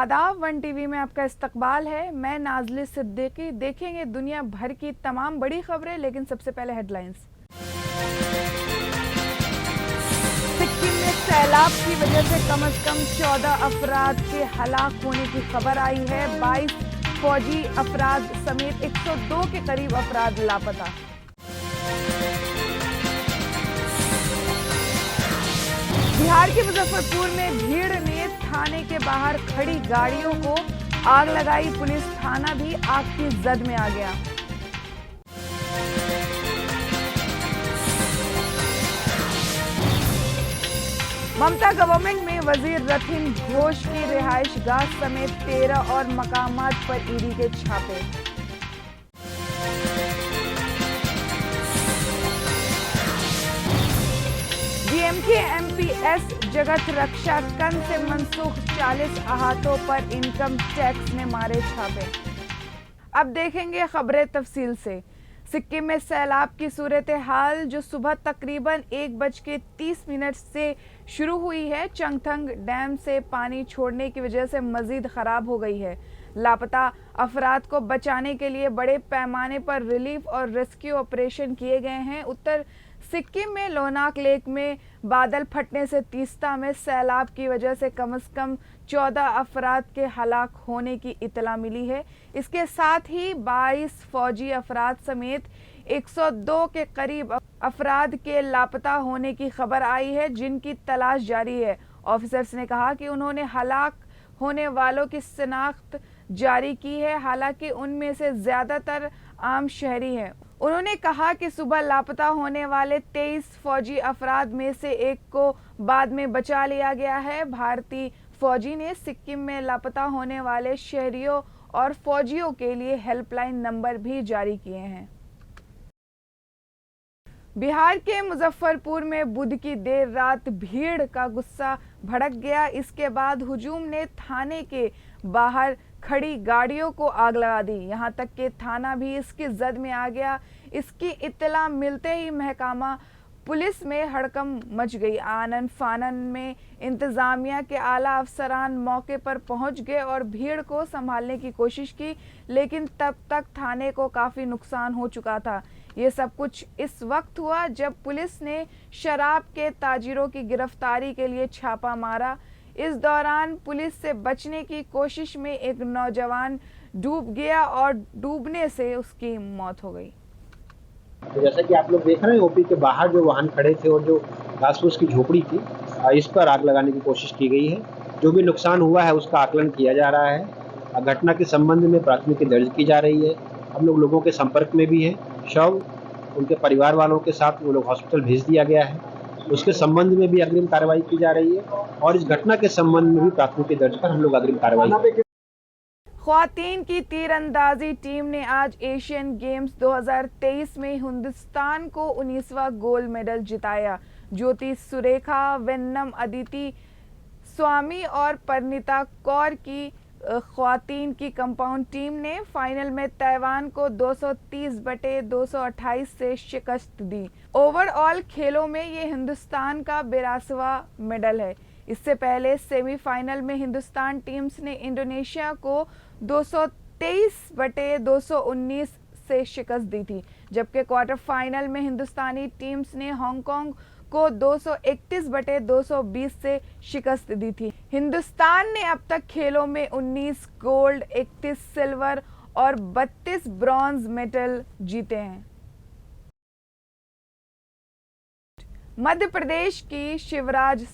आदाब। One TV में आपका इस्तकबाल है। मैं नाज़ली सिद्दीकी। देखेंगे दुनिया भर की तमाम बड़ी खबरें, लेकिन सबसे पहले हेडलाइंस। सिक्किम में सैलाब की वजह से कम से कम 14 अफराद के हलाक होने की खबर आई है। 22 फौजी अफराद समेत 102 के करीब अफराद लापता। बिहार के मुजफ्फरपुर में भीड़ ने थाने के बाहर खड़ी गाड़ियों को आग लगाई। पुलिस थाना भी आग की जद में आ गया। ममता गवर्नमेंट में वजीर रथिन घोष की रिहाइश गाह समेत 13 और मकामात पर ईडी के छापे। डीएमके एमपीएस जगत रक्षा कन से मनसूख 40 अहातों पर इनकम टैक्स ने मारे छापे। अब देखेंगे खबरें तफसील से। सिक्किम में सैलाब की सूरत हाल जो सुबह तकरीबन 1:30 से शुरू हुई है, चंगथंग डैम से पानी छोड़ने की वजह से मजीद खराब हो गई है। लापता अफराद को बचाने के लिए बड़े पैमाने पर रिलीफ और रेस्क्यू ऑपरेशन किए गए हैं। उत्तर सिक्किम में लोनाक लेक में बादल फटने से तीस्ता में सैलाब की वजह से कम 14 अफराद के हलाक होने की इतला मिली है। इसके साथ ही 22 फौजी अफराद समेत 102 के करीब अफराद के लापता होने की खबर आई है, जिनकी तलाश जारी है। ऑफिसर्स ने कहा कि उन्होंने हलाक होने वालों की शिनाख्त जारी की है, हालांकि उनमें से ज्यादातर आम शहरी हैं। उन्होंने कहा कि सुबह लापता होने वाले 23 फौजी अफराद में से एक को बाद में बचा लिया गया है। भारतीय फौजी ने सिक्किम में लापता होने वाले शहरियों और फौजियों के लिए हेल्पलाइन नंबर भी जारी किए हैं। बिहार के मुजफ्फरपुर में बुध की देर रात भीड़ का गुस्सा भड़क गया। इसके बाद हुजूम ने थाने के बाहर खड़ी गाड़ियों को आग लगा दी। यहां तक कि थाना भी इसकी जद में आ गया। इसकी इत्तला मिलते ही महकमा पुलिस में हड़कंप मच गई। आनन फानन में इंतजामिया के आला अफसरान मौके पर पहुंच गए और भीड़ को संभालने की कोशिश की, लेकिन तब तक थाने को काफी नुकसान हो चुका था। ये सब कुछ इस वक्त हुआ जब पुलिस ने शराब के ताजिरों की गिरफ्तारी के लिए छापा मारा। इस दौरान पुलिस से बचने की कोशिश में एक नौजवान डूब गया और डूबने से उसकी मौत हो गई। तो जैसा कि आप लोग देख रहे हैं, ओपी के बाहर जो वाहन खड़े थे और जो घास फूस की झोपड़ी थी, इस पर आग लगाने की कोशिश की गई है। जो भी नुकसान हुआ है उसका आकलन किया जा रहा है। घटना के संबंध में प्राथमिकी दर्ज की जा रही है। हम लोग लोगों के संपर्क में भी हैं। शव उनके परिवार वालों के साथ वो लोग हॉस्पिटल भेज दिया गया है। उसके संबंध में भी अग्रिम कार्रवाई की जा रही है और इस घटना के संबंध में भी प्राथमिकी दर्ज कर हम लोग अग्रिम कार्रवाई। ख्वातीन की तीरंदाजी टीम ने आज एशियन गेम्स 2023 में हिंदुस्तान को 19वां गोल्ड मेडल जिताया। ज्योति सुरेखा, वेन्नम अदिति स्वामी और परिणीता कौर की ख्वातीन की कंपाउंड टीम ने फाइनल में ताइवान को 230/228 से शिकस्त दी। ओवरऑल खेलों में ये हिंदुस्तान का 82वां मेडल है। इससे पहले सेमीफाइनल में हिंदुस्तान टीम्स ने इंडोनेशिया को 223/219 से शिकस्त दी थी, जबकि क्वार्टर फाइनल में हिंदुस्तानी टीम्स ने हांगकांग को 231/220 से शिकस्त दी थी। हिंदुस्तान ने अब तक खेलों में 19 गोल्ड, 31 सिल्वर और 32 ब्रॉन्ज मेडल जीते हैं। मध्य प्रदेश की शिवराज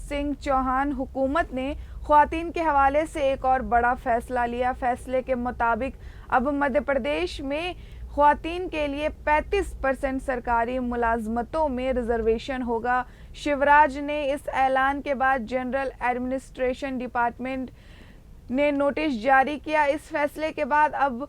सिंह चौहान हुकूमत ने ख्वातीन के हवाले से एक और बड़ा फैसला लिया। फैसले के मुताबिक अब मध्य प्रदेश में ख्वातीन के लिए 35% सरकारी मुलाजमतों में रिजर्वेशन होगा। शिवराज ने इस ऐलान के बाद जनरल एडमिनिस्ट्रेशन डिपार्टमेंट ने नोटिस जारी किया। इस फैसले के बाद अब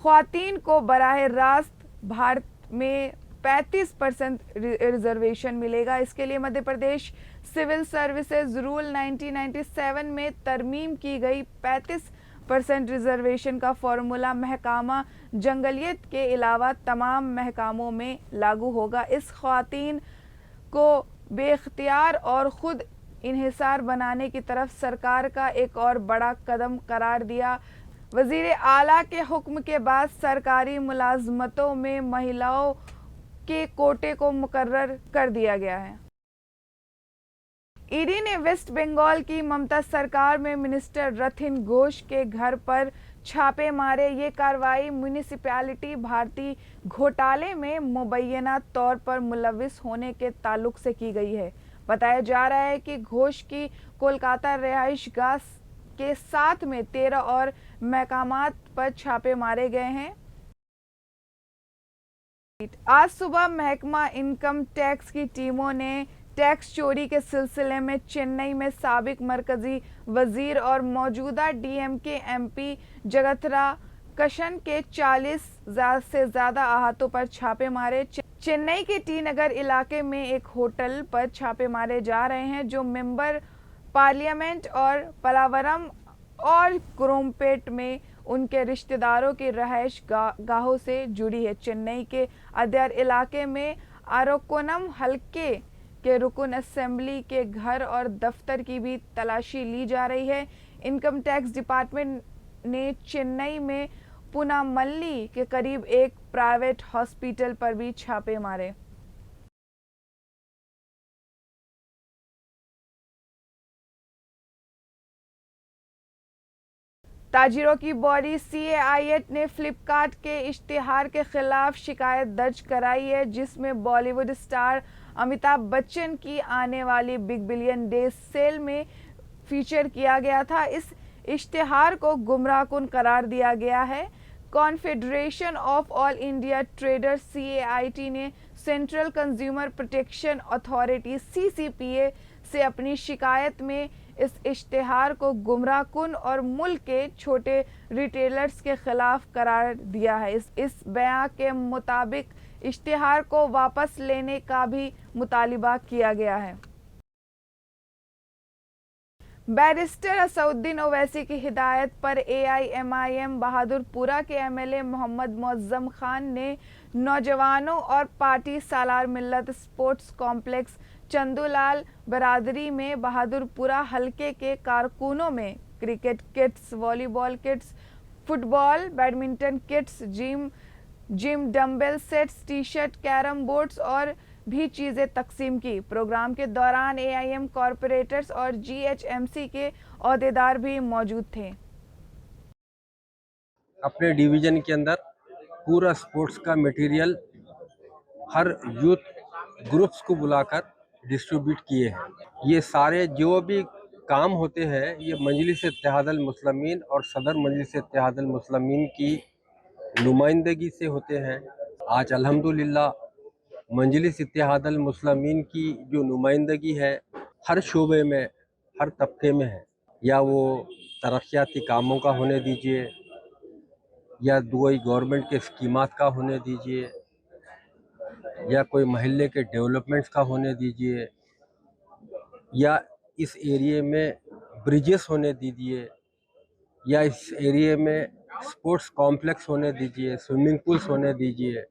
ख्वातीन को बराह रास्त भारत में 35% रिजर्वेशन मिलेगा। इसके लिए Madhya Pradesh civil services rule 1997 में तरमीम की गई 35% रिजर्वेशन का फॉर्मूला महकमा जंगलियत के अलावा तमाम महकामों में लागू होगा। इस ख्वातीन को बेख्तियार और खुद इन्हिसार बनाने की तरफ सरकार का एक और बड़ा कदम करार दिया। वजीर आला के हुक्म के बाद सरकारी मुलाजमतों में महिलाओं के कोटे को मुकर्रर कर दिया गया है। ईडी ने वेस्ट बंगाल की ममता सरकार में मिनिस्टर रथिन घोष के घर पर छापे मारे। ये कार्रवाई म्यूनिसिपैलिटी भारतीय घोटाले में मुबैना तौर पर मुलविस होने के ताल्लुक से की गई है। बताया जा रहा है कि घोष की कोलकाता रिहाइशगाह के साथ में 13 और महकामात पर छापे मारे गए हैं। आज सुबह महकमा इनकम टैक्स की टीमों ने टैक्स चोरी के सिलसिले में चेन्नई में साबिक मरकजी वजीर और मौजूदा डीएमके एमपी जगथरा कशन के 40 से ज्यादा अहातों पर छापे मारे। चेन्नई के टी नगर इलाके में एक होटल पर छापे मारे जा रहे हैं जो मेंबर पार्लियामेंट और पलावरम और कुरोमपेट में उनके रिश्तेदारों की रहायश गाहों से जुड़ी है। चेन्नई के अद्यार इलाके में आरोकोनम हल्के के रुकन असेंबली के घर और दफ्तर की भी तलाशी ली जा रही है। इनकम टैक्स डिपार्टमेंट ने चेन्नई में पुनामल्ली के करीब एक प्राइवेट हॉस्पिटल पर भी छापे मारे। ताजिरों की बॉडी CAIA ने फ्लिपकार्ट के इश्तिहार के खिलाफ शिकायत दर्ज कराई है, जिसमें बॉलीवुड स्टार अमिताभ बच्चन की आने वाली बिग बिलियन डे सेल में फीचर किया गया था। इस इश्तिहार को गुमराहकुन करार दिया गया है। Confederation of all India traders CAIT ने central consumer protection authority CCPA से अपनी शिकायत में इस इश्तिहार को गुमराहकुन और मुल्क के छोटे रिटेलर्स के खिलाफ करार दिया है। इस बयान के मुताबिक इश्तिहार को वापस लेने का भी मुतालिबा किया गया है। बैरिस्टर असउद्दीन ओवैसी की हिदायत पर AIMIM बहादुरपुरा के MLA मोहम्मद मुअज्जम खान ने नौजवानों और पार्टी सालार मिल्लत स्पोर्ट्स कॉम्प्लेक्स चंदूलाल बरादरी में बहादुरपुरा हलके के कारकुनों में cricket kits, volleyball kits, football, badminton kits, gym dumbbell sets, T-shirt, carrom boards और भी चीजें तकसीम की। प्रोग्राम के दौरान AIM कॉरपोरेटर्स और GHMC के ओहदेदार भी मौजूद थे। अपने डिवीजन के अंदर पूरा स्पोर्ट्स का मटेरियल हर यूथ ग्रुप्स को बुलाकर डिस्ट्रीब्यूट किए हैं। ये सारे जो भी काम होते हैं ये मजलिस इत्तेहादुल मुस्लिमीन और सदर मजलिस इत्तेहादुल मुस्लिमीन की नुमाइंदगी से होते हैं। आज अल्हम्दुलिल्लाह मजलिस इत्तेहादुल मुस्लिमीन की जो नुमाइंदगी है हर शोबे में, हर तबके में है, या वो तरक्याती कामों का होने दीजिए या कोई गवर्नमेंट के स्कीमात का होने दीजिए या कोई महल्ले के डेवलपमेंट्स का होने दीजिए या इस एरिया में ब्रिजेस होने दीजिए या इस एरिया में स्पोर्ट्स कॉम्प्लेक्स होने दीजिए, स्विमिंग पूल्स होने दीजिए।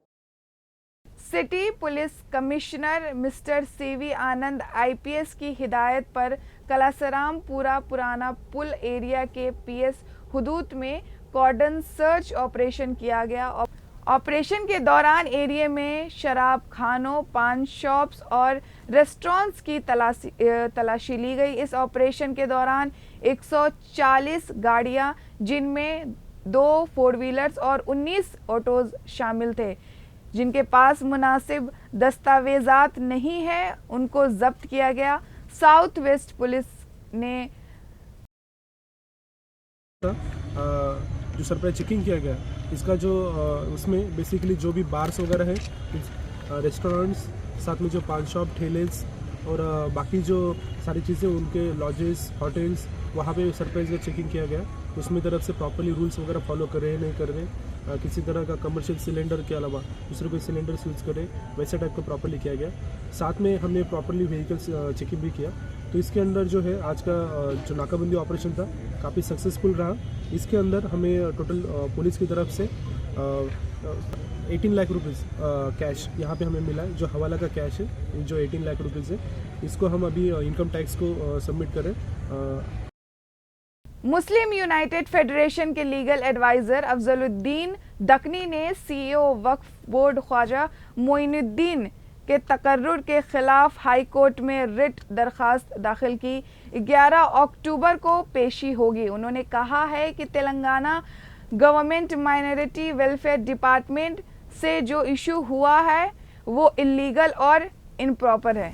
City police commissioner mister CV आनंद IPS की हिदायत पर कलासराम पूरा पुराना पुल एरिया के PS हुदूद में कॉर्डन सर्च ऑपरेशन किया गया। ऑपरेशन के दौरान एरिया में शराब खानों, पान शॉप्स और रेस्टोरेंट्स की तलाशी ली गई। इस ऑपरेशन के दौरान 140 गाड़ियां, जिनमें 2 4 व्हीलर्स और 19 ऑटोज शामिल थे, जिनके पास मुनासिब दस्तावेजात नहीं है, उनको जब्त किया गया। साउथ वेस्ट पुलिस ने जो सरप्राइज चेकिंग किया गया, इसका जो उसमें बेसिकली जो भी बार्स वगैरह है, रेस्टोरेंट्स, साथ में जो पान शॉप, ठेलेस और बाकी जो सारी चीज़ें उनके लॉजेस, होटल्स, वहाँ पे सरप्राइज का चेकिंग किया गया। उसमें तरफ से प्रॉपर्ली रूल्स वगैरह फॉलो कर रहे हैं नहीं कर रहे, किसी तरह का कमर्शियल सिलेंडर के अलावा दूसरे कोई सिलेंडर यूज़ करें, वैसे टाइप का प्रॉपर्ली किया गया। साथ में हमने प्रॉपर्ली व्हीकल्स चेकिंग भी किया। तो इसके अंदर जो है आज का जो नाकाबंदी ऑपरेशन था काफ़ी सक्सेसफुल रहा। इसके अंदर हमें टोटल पुलिस की तरफ से 18 लाख रुपीज़ कैश यहाँ पे हमें मिला है, जो हवाला का कैश है, जो 18 लाख रुपीज़ है, इसको हम अभी इनकम टैक्स को सबमिट करें। मुस्लिम यूनाइटेड फेडरेशन के लीगल एडवाइज़र अफजलुद्दीन दकनी ने सीईओ वक्फ बोर्ड ख्वाजा मोइनुद्दीन के तकर्रुर के खिलाफ हाई कोर्ट में रिट दरखास्त दाखिल की। 11 अक्टूबर को पेशी होगी। उन्होंने कहा है कि Telangana government minority welfare department से जो इशू हुआ है वो इलीगल और इम्प्रॉपर है।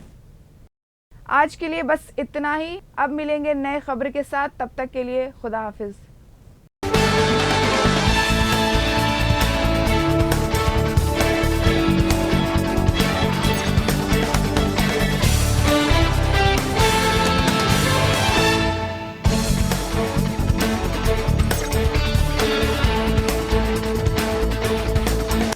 आज के लिए बस इतना ही। अब मिलेंगे नए खबर के साथ, तब तक के लिए खुदा हाफिज।